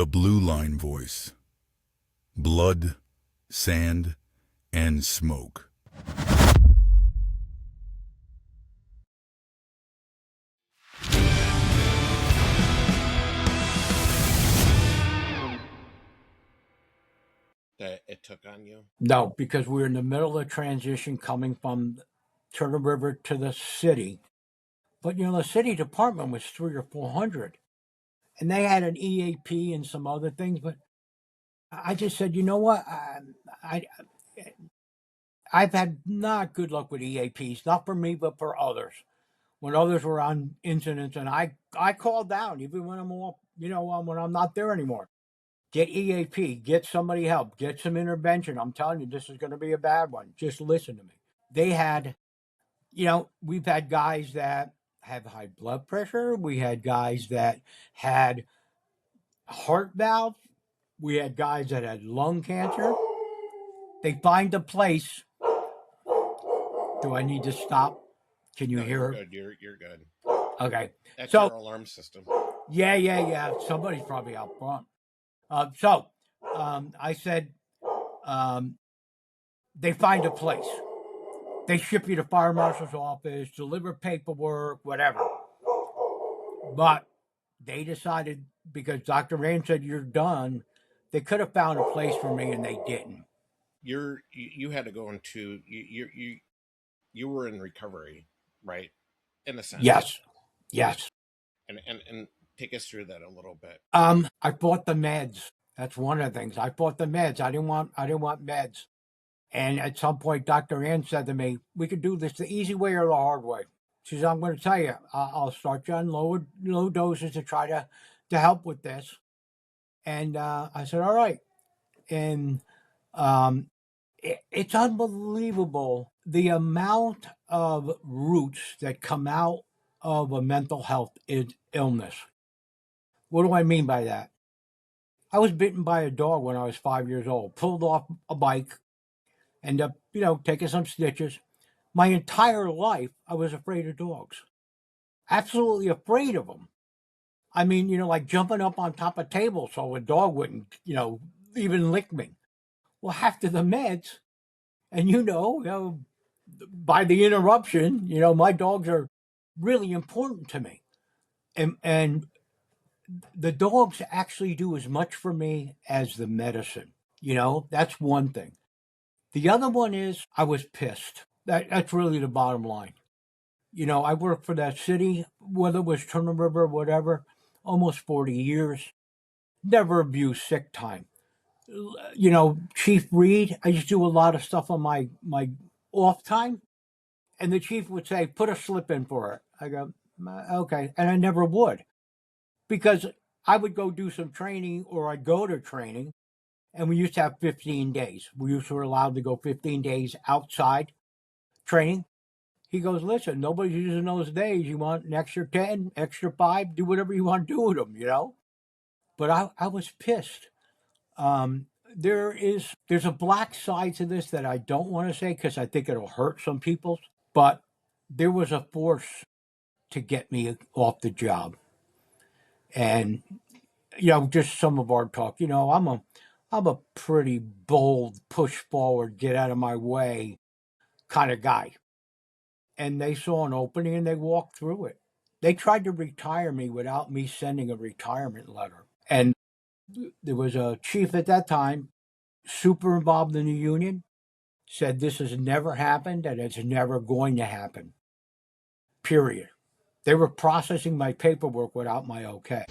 The Blue Line Voice. Blood, sand, and smoke. That it took on you? No, because we were in the middle of the transition coming from Turner River to the city. But, the city department was 300 or 400. And they had an EAP and some other things. But I just said, you know what? I've had not good luck with EAPs, not for me, but for others. When others were on incidents, and I called down, even when I'm off, when I'm not there anymore. Get EAP, get somebody help, get some intervention. I'm telling you, this is going to be a bad one. Just listen to me. They had, we've had guys that have high blood pressure. We had guys that had heart valves. We had guys that had lung cancer. They find a place. Do I need to stop? Can you hear her? Good. You're good. Okay. That's So, your alarm system. Yeah. Somebody's probably out front. I said, they find a place. They ship you to fire marshal's office, deliver paperwork, whatever. But they decided, because Dr. Rand said you're done, they could have found a place for me, and they didn't. You had to go into you were in recovery, right? In a sense. Yes. And take us through that a little bit. I bought the meds. That's one of the things. I bought the meds. I didn't want meds. And at some point, Dr. Ann said to me, we could do this the easy way or the hard way. She said, I'm going to tell you, I'll start you on low doses to try to help with this. And I said, all right. And it's unbelievable the amount of roots that come out of a mental health illness. What do I mean by that? I was bitten by a dog when I was 5 years old, pulled off a bike, ended up, taking some stitches. My entire life, I was afraid of dogs. Absolutely afraid of them. I mean, like jumping up on top of tables so a dog wouldn't, even lick me. Well, after the meds, and by the interruption, my dogs are really important to me. And the dogs actually do as much for me as the medicine. That's one thing. The other one is I was pissed. That's really the bottom line. I worked for that city, whether it was Turner River or whatever, almost 40 years. Never abused sick time. Chief Reed, I used to do a lot of stuff on my off time. And the chief would say, put a slip in for it. I go, okay. And I never would. Because I would go do some training, or I'd go to training. And we used to have 15 days. We used to be allowed to go 15 days outside training. He goes, listen, nobody's using those days. You want an extra 10, extra 5, do whatever you want to do with them, But I was pissed. There's a black side to this that I don't want to say because I think it'll hurt some people. But there was a force to get me off the job. And, just some of our talk, I'm a pretty bold, push forward, get out of my way kind of guy. And they saw an opening and they walked through it. They tried to retire me without me sending a retirement letter. And there was a chief at that time, super involved in the union, said this has never happened and it's never going to happen. Period. They were processing my paperwork without my okay.